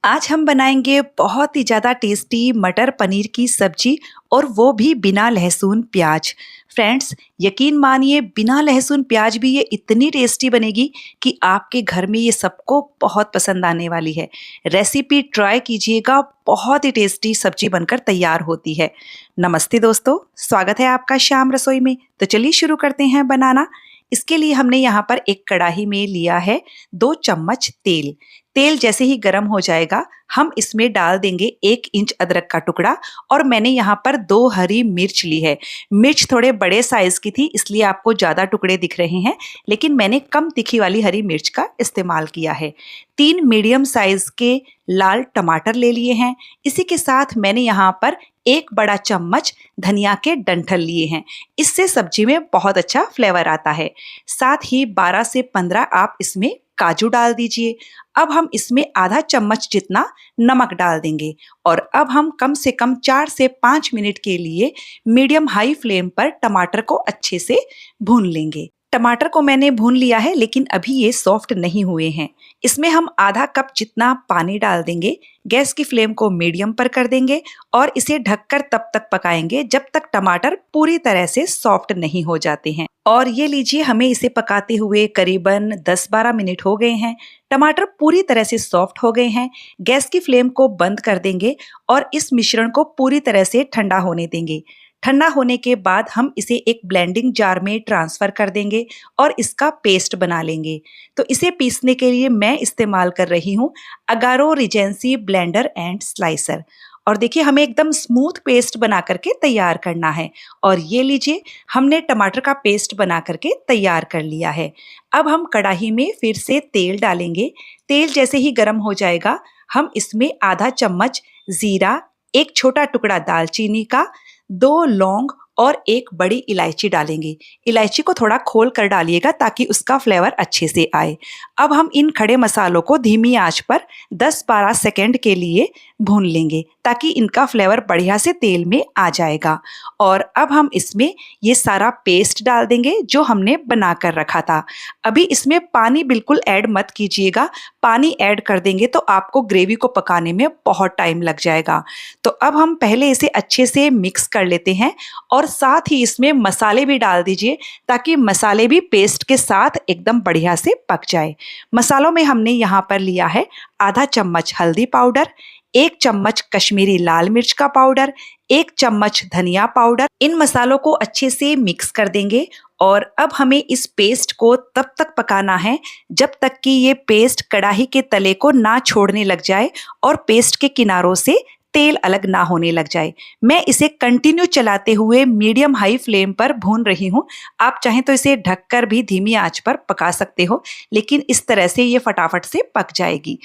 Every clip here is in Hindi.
आज हम बनाएंगे बहुत ही ज़्यादा टेस्टी मटर पनीर की सब्जी और वो भी बिना लहसुन प्याज। फ्रेंड्स, यकीन मानिए बिना लहसुन प्याज भी ये इतनी टेस्टी बनेगी कि आपके घर में ये सबको बहुत पसंद आने वाली है। रेसिपी ट्राई कीजिएगा, बहुत ही टेस्टी सब्जी बनकर तैयार होती है। नमस्ते दोस्तों, स्वागत है आपका श्याम रसोई में। तो चलिए शुरू करते हैं बनाना। इसके लिए हमने यहाँ पर एक कढ़ाई में लिया है 2 चम्मच तेल। तेल जैसे ही गर्म हो जाएगा हम इसमें डाल देंगे 1 इंच अदरक का टुकड़ा और मैंने यहाँ पर 2 हरी मिर्च ली है। मिर्च थोड़े बड़े साइज की थी इसलिए आपको ज़्यादा टुकड़े दिख रहे हैं, लेकिन मैंने कम तीखी वाली हरी मिर्च का इस्तेमाल किया है। 3 मीडियम साइज के लाल टमाटर ले लिए हैं। इसी के साथ मैंने यहाँ पर 1 बड़ा चम्मच धनिया के डंठल लिए हैं। इससे सब्जी में बहुत अच्छा फ्लेवर आता है। साथ ही 12 से 15 आप इसमें काजू डाल दीजिए। अब हम इसमें आधा चम्मच जितना नमक डाल देंगे और अब हम कम से कम 4 से 5 मिनट के लिए मीडियम हाई फ्लेम पर टमाटर को अच्छे से भून लेंगे। टमाटर को मैंने भून लिया है, लेकिन अभी ये सॉफ्ट नहीं हुए हैं। इसमें हम आधा कप जितना पानी डाल देंगे। गैस की फ्लेम को मीडियम पर कर देंगे और इसे ढककर तब तक पकाएंगे जब तक टमाटर पूरी तरह से सॉफ्ट नहीं हो जाते हैं। और ये लीजिए, हमें इसे पकाते हुए करीबन 10-12 मिनट हो गए हैं। टमाटर पूरी तरह से सॉफ्ट हो गए हैं। गैस की फ्लेम को बंद कर देंगे और इस मिश्रण को पूरी तरह से ठंडा होने देंगे। ठंडा होने के बाद हम इसे एक ब्लेंडिंग जार में ट्रांसफ़र कर देंगे और इसका पेस्ट बना लेंगे। तो इसे पीसने के लिए मैं इस्तेमाल कर रही हूँ Agaro Regency blender and slicer. और देखिए, हमें एकदम स्मूथ पेस्ट बना करके तैयार करना है। और ये लीजिए, हमने टमाटर का पेस्ट बना करके तैयार कर लिया है। अब हम कढ़ाई में फिर से तेल डालेंगे। तेल जैसे ही गर्म हो जाएगा हम इसमें आधा चम्मच जीरा, 1 छोटा टुकड़ा दालचीनी का, 2 लौंग और 1 बड़ी इलायची डालेंगे। इलायची को थोड़ा खोल कर डालिएगा ताकि उसका फ्लेवर अच्छे से आए। अब हम इन खड़े मसालों को धीमी आंच पर 10-12 सेकंड के लिए भून लेंगे ताकि इनका फ्लेवर बढ़िया से तेल में आ जाएगा। और अब हम इसमें ये सारा पेस्ट डाल देंगे जो हमने बना कर रखा था। अभी इसमें पानी बिल्कुल ऐड मत कीजिएगा। पानी ऐड कर देंगे तो आपको ग्रेवी को पकाने में बहुत टाइम लग जाएगा। तो अब हम पहले इसे अच्छे से मिक्स कर लेते हैं और साथ ही इसमें मसाले भी डाल दीजिए ताकि मसाले भी पेस्ट के साथ एकदम बढ़िया से पक जाए। मसालों में हमने यहाँ पर लिया है आधा चम्मच हल्दी पाउडर, 1 चम्मच कश्मीरी लाल मिर्च का पाउडर, 1 चम्मच धनिया पाउडर। इन मसालों को अच्छे से मिक्स कर देंगे और अब हमें इस पेस्ट को तब तक पकाना है जब तक कि ये पेस्ट कढ़ाई के तले को ना छोड़ने लग जाए और पेस्ट के किनारों से तेल अलग ना होने लग जाए। मैं इसे कंटिन्यू चलाते हुए मीडियम हाई फ्लेम पर भून रही हूँ। आप चाहें तो इसे ढककर भी धीमी आंच पर पका सकते हो, लेकिन इस तरह से ये फटाफट से पक जाएगी।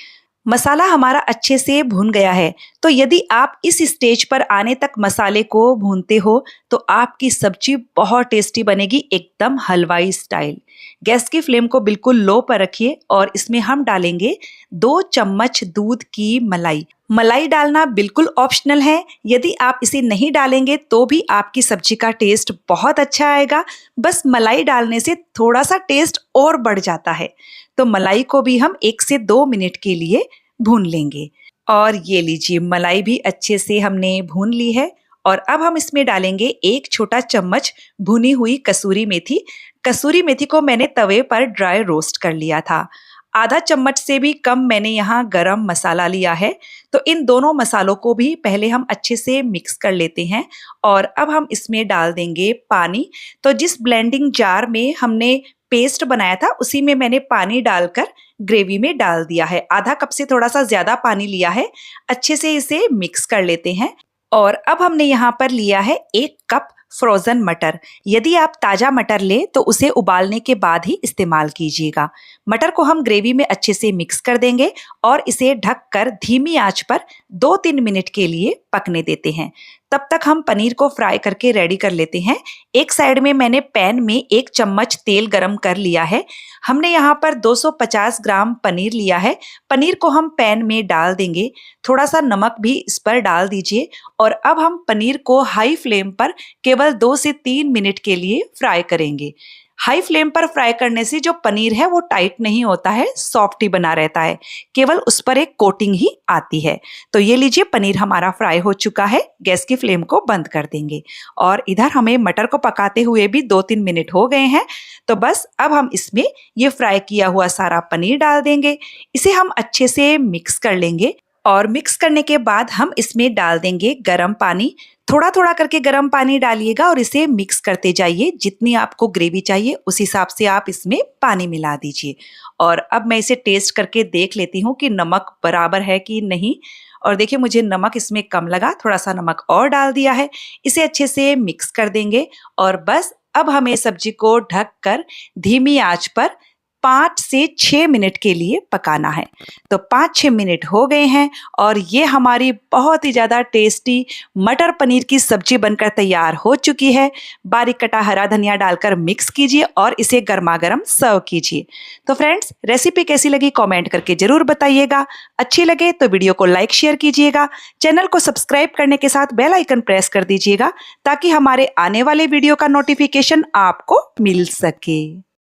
मसाला हमारा अच्छे से भून गया है। तो यदि आप इस स्टेज पर आने तक मसाले को भूनते हो तो आपकी सब्जी बहुत टेस्टी बनेगी, एकदम हलवाई स्टाइल। गैस की फ्लेम को बिल्कुल लो पर रखिए और इसमें हम डालेंगे 2 चम्मच दूध की मलाई। मलाई डालना बिल्कुल ऑप्शनल है। यदि आप इसे नहीं डालेंगे तो भी आपकी सब्जी का टेस्ट बहुत अच्छा आएगा। बस मलाई डालने से थोड़ा सा टेस्ट और बढ़ जाता है। तो मलाई को भी हम 1 से 2 मिनट के लिए भून लेंगे। और ये लीजिए, मलाई भी अच्छे से हमने भून ली है। और अब हम इसमें डालेंगे 1 छोटा चम्मच भुनी हुई कसूरी मेथी। कसूरी मेथी को मैंने तवे पर ड्राई रोस्ट कर लिया था। आधा चम्मच से भी कम मैंने यहाँ गरम मसाला लिया है। तो इन दोनों मसालों को भी पहले हम अच्छे से मिक्स कर लेते हैं और अब हम इसमें डाल देंगे पानी। तो जिस ब्लेंडिंग जार में हमने पेस्ट बनाया था उसी में मैंने पानी डालकर ग्रेवी में डाल दिया है। आधा कप से थोड़ा सा ज्यादा पानी लिया है। अच्छे से इसे मिक्स कर लेते हैं। और अब हमने यहाँ पर लिया है 1 कप फ्रोजन मटर। यदि आप ताजा मटर ले तो उसे उबालने के बाद ही इस्तेमाल कीजिएगा। मटर को हम ग्रेवी में अच्छे से मिक्स कर देंगे और इसे ढककर धीमी आंच पर 2-3 मिनट के लिए पकने देते हैं। तब तक हम पनीर को फ्राई करके रेडी कर लेते हैं। एक साइड में मैंने पैन में 1 चम्मच तेल गरम कर लिया है। हमने यहाँ पर 250 ग्राम पनीर लिया है। पनीर को हम पैन में डाल देंगे। थोड़ा सा नमक भी इस पर डाल दीजिए और अब हम पनीर को हाई फ्लेम पर केवल केवल 2 से 3 मिनट के लिए फ्राई करेंगे। हाई फ्लेम पर फ्राई करने से जो पनीर है वो टाइट नहीं होता है, सॉफ्ट ही बना रहता है, केवल उस पर एक कोटिंग ही आती है। तो ये लीजिए पनीर हमारा फ्राई हो चुका है, गैस की फ्लेम को बंद कर देंगे। और इधर हमें मटर को पकाते हुए भी 2-3 मिनट हो गए हैं। तो बस अब हम इसमें ये फ्राई किया हुआ सारा पनीर डाल देंगे। इसे हम अच्छे से मिक्स कर लेंगे और मिक्स करने के बाद हम इसमें डाल देंगे गरम पानी। थोड़ा थोड़ा करके गरम पानी डालिएगा और इसे मिक्स करते जाइए। जितनी आपको ग्रेवी चाहिए उस हिसाब से आप इसमें पानी मिला दीजिए। और अब मैं इसे टेस्ट करके देख लेती हूँ कि नमक बराबर है कि नहीं। और देखिए मुझे नमक इसमें कम लगा, थोड़ा सा नमक और डाल दिया है। इसे अच्छे से मिक्स कर देंगे और बस अब हमें सब्जी को ढक कर धीमी आंच पर 5 से 6 मिनट के लिए पकाना है। तो 5-6 मिनट हो गए हैं और ये हमारी बहुत ही ज़्यादा टेस्टी मटर पनीर की सब्जी बनकर तैयार हो चुकी है। बारीक कटा हरा धनिया डालकर मिक्स कीजिए और इसे गर्मा गर्म सर्व कीजिए। तो फ्रेंड्स, रेसिपी कैसी लगी कमेंट करके ज़रूर बताइएगा। अच्छी लगे तो वीडियो को लाइक शेयर कीजिएगा। चैनल को सब्सक्राइब करने के साथ बेल आइकन प्रेस कर दीजिएगा ताकि हमारे आने वाले वीडियो का नोटिफिकेशन आपको मिल सके।